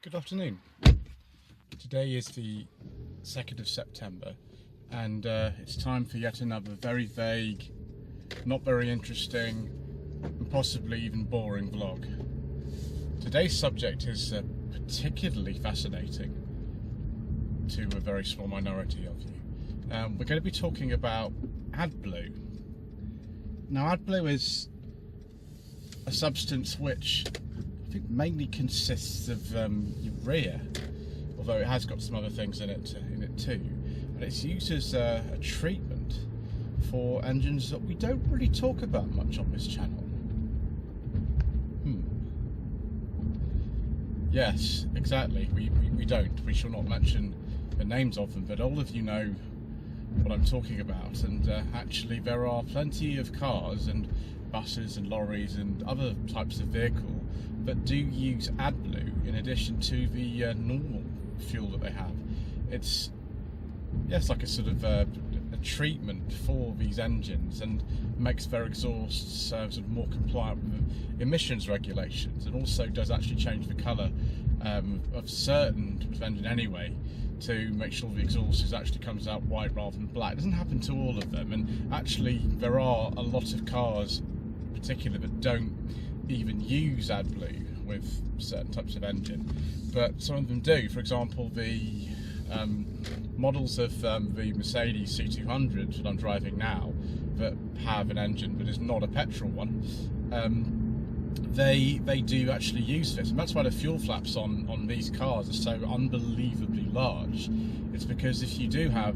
Good afternoon. Today is the 2nd of September and it's time for yet another very vague, not very interesting and possibly even boring vlog. Today's subject is particularly fascinating to a very small minority of you. We're going to be talking about Adblue. Now Adblue is a substance which I think mainly consists of urea, although it has got some other things in it too. And it's used as a treatment for engines that we don't really talk about much on this channel. Yes, exactly. We don't. We shall not mention the names of them, but all of you know what I'm talking about. And actually, there are plenty of cars and buses and lorries and other types of vehicle that do use Adblue in addition to the normal fuel that they have. It's like a sort of a treatment for these engines and makes their exhausts sort of more compliant with emissions regulations, and also does actually change the colour of certain types of engine anyway, to make sure the exhaust actually comes out white rather than black. It doesn't happen to all of them, and actually there are a lot of cars in particular that don't even use Adblue with certain types of engine, but some of them do. For example, the models of the Mercedes C200 that I'm driving now that have an engine that is not a petrol one, they do actually use this, and that's why the fuel flaps on these cars are so unbelievably large. It's because if you do have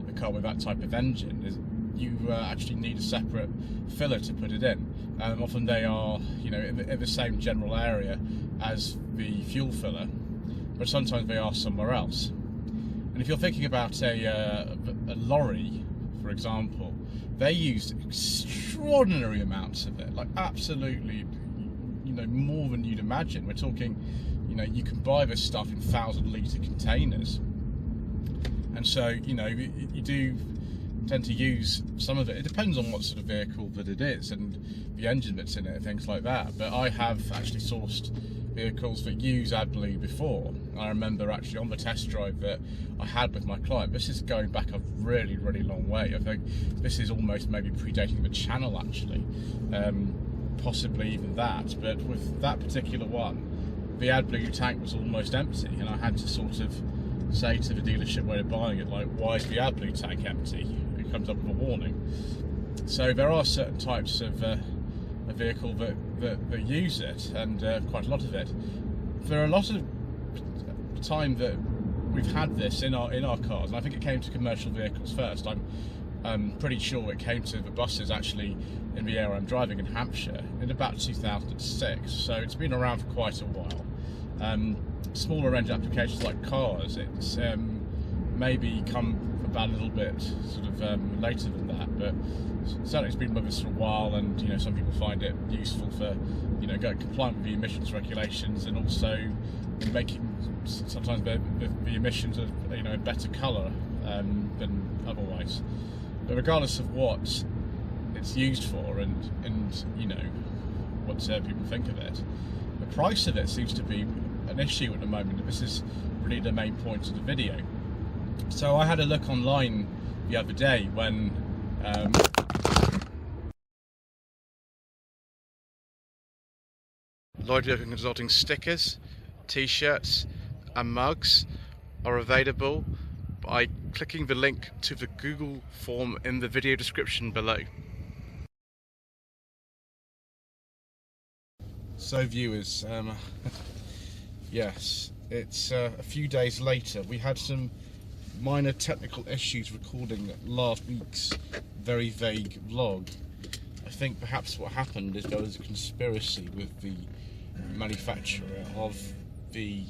a car with that type of engine, you actually need a separate filler to put it in. Often they are, in the same general area as the fuel filler, but sometimes they are somewhere else. And if you're thinking about a lorry, for example, they use extraordinary amounts of it, like absolutely, more than you'd imagine. We're talking, you can buy this stuff in 1,000-litre containers, and so you do tend to use some of it. It depends on what sort of vehicle that it is and the engine that's in it, things like that. But I have actually sourced vehicles that use Adblue before. I remember actually on the test drive that I had with my client, this is going back a really, really long way. I think this is almost maybe predating the channel actually, possibly even that. But with that particular one, the Adblue tank was almost empty, and I had to sort of say to the dealership where they're buying it, like, why is the Adblue tank empty? It comes up with a warning. So there are certain types of a vehicle that use it, and quite a lot of it. For a lot of time that we've had this in our cars, and I think it came to commercial vehicles first. I'm pretty sure it came to the buses actually in the area I'm driving in Hampshire in about 2006, so it's been around for quite a while. Smaller range applications like cars, it's maybe come about a little bit sort of later than that, but certainly it's been with us for a while, and some people find it useful for going compliant with the emissions regulations, and also making sometimes the emissions of a better colour than otherwise. But regardless of what it's used for, and what people think of it, the price of it seems to be an issue at the moment, and this is really the main point of the video. So I had a look online the other day when Lloyd Consulting stickers, t-shirts and mugs are available by clicking the link to the Google form in the video description below. So viewers, yes, it's a few days later. We had some minor technical issues recording last week's very vague vlog. I think perhaps what happened is there was a conspiracy with the manufacturer of the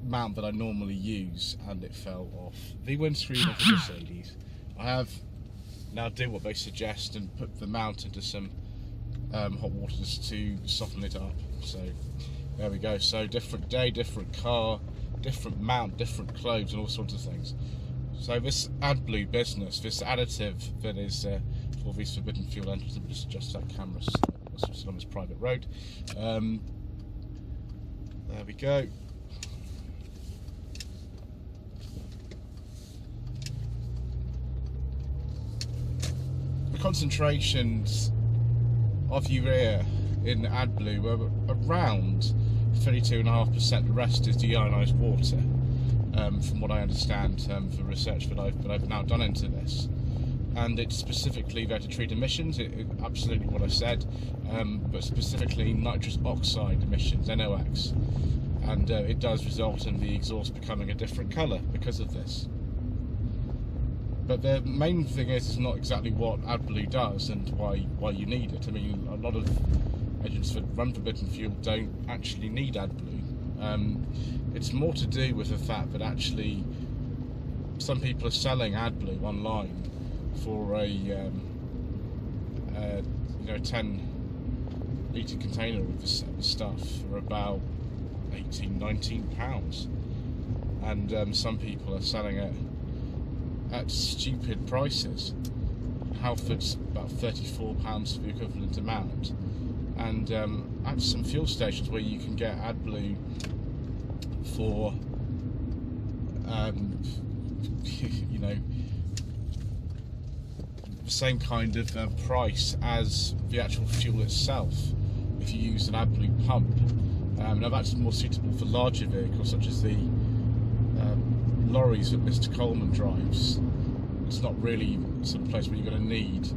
mount that I normally use, and it fell off the windscreen of the Mercedes. I have now done what they suggest and put the mount into some hot waters to soften it up. So there we go. So different day, different car, different mount, different clothes, and all sorts of things. So this Adblue business, this additive that is for these forbidden fuel engines, let me just adjust that camera so it's on this private road. There There we go. The concentrations of urea in Adblue were around 32.5%. The rest is deionised water, from what I understand, for research that I've now done into this. And it's specifically there to treat emissions, absolutely what I said, but specifically nitrous oxide emissions, NOx. And it does result in the exhaust becoming a different colour because of this. But the main thing is not exactly what Adblue does and why you need it. I mean, a lot of engines that run forbidden fuel don't actually need Adblue. It's more to do with the fact that actually some people are selling Adblue online for a 10 litre container of this stuff for about £18–19, and some people are selling it at stupid prices. Halford's about £34 for the equivalent amount, and at some fuel stations where you can get Adblue for the same kind of price as the actual fuel itself if you use an Adblue pump. Now that's more suitable for larger vehicles such as the lorries that Mr Coleman drives. It's not really the sort of place where you're going to need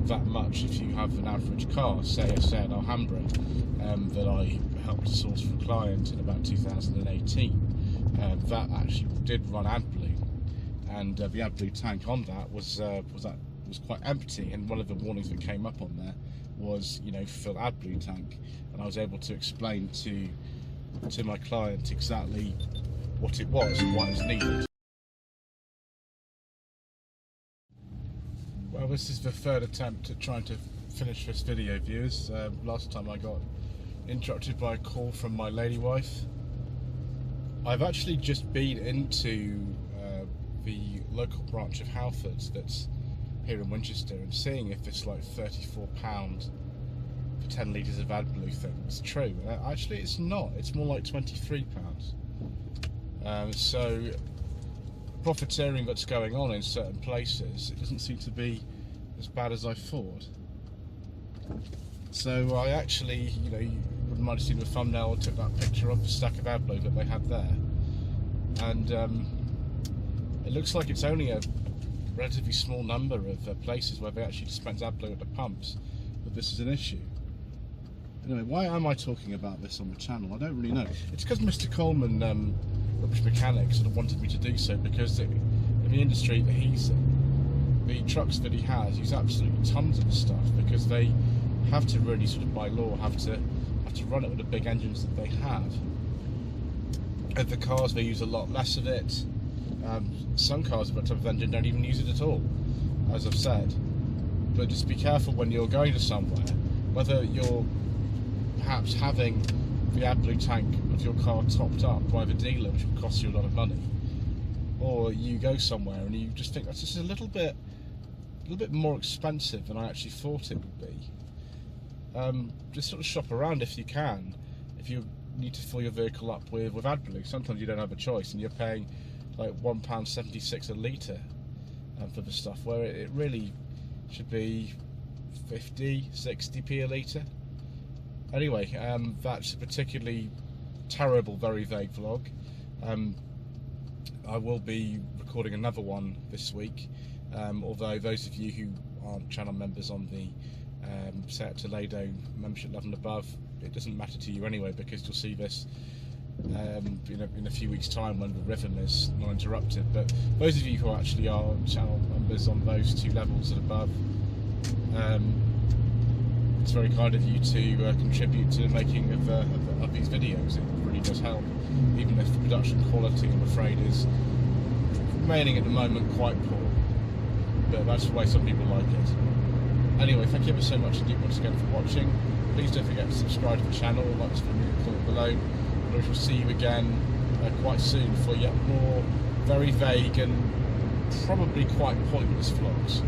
that much if you have an average car, say an Alhambra that I helped source for a client in about 2018. That actually did run Adblue, and the Adblue tank on that was quite empty, and one of the warnings that came up on there was, fill Adblue tank, and I was able to explain to my client exactly what it was and why it was needed. Well, this is the third attempt at trying to finish this video, viewers. Last time I got interrupted by a call from my lady wife. I've actually just been into the local branch of Halfords that's here in Winchester and seeing if this like £34 for 10 litres of Adblue thing is true. Actually it's not, it's more like £23. So profiteering that's going on in certain places, it doesn't seem to be as bad as I thought. So I actually, you wouldn't mind seeing the thumbnail, I took that picture of the stack of Adblue that they had there, and it looks like it's only a relatively small number of places where they actually dispense Adblue at the pumps, but this is an issue. Anyway, why am I talking about this on the channel? I don't really know. It's because Mr Coleman, rubbish mechanic, sort of wanted me to do so, because in the industry that he's in, the trucks that he has use absolutely tons of the stuff, because they have to really sort of by law have to run it with the big engines that they have. And the cars, they use a lot less of it. Some cars with that type of engine don't even use it at all, as I've said. But just be careful when you're going to somewhere, whether you're perhaps having the Adblue tank of your car topped up by the dealer, which will cost you a lot of money, or you go somewhere and you just think that's just a little bit more expensive than I actually thought it would be. Just sort of shop around if you can. If you need to fill your vehicle up with Adblue, sometimes you don't have a choice, and you're paying like £1.76 a litre for the stuff, where it really should be 50–60p a litre. Anyway, that's a particularly terrible, very vague vlog. I will be recording another one this week, although those of you who aren't channel members on the set up to LVIII membership level and above, it doesn't matter to you anyway, because you'll see this in a few weeks' time when the rhythm is not interrupted. But those of you who actually are channel members on those two levels and above, it's very kind of you to contribute to the making of these videos. It really does help, even if the production quality, I'm afraid, is remaining at the moment quite poor. But that's the way some people like it. Anyway, thank you ever so much indeed once again for watching. Please don't forget to subscribe to the channel, like this video below, and we shall see you again quite soon for yet more very vague and probably quite pointless vlogs.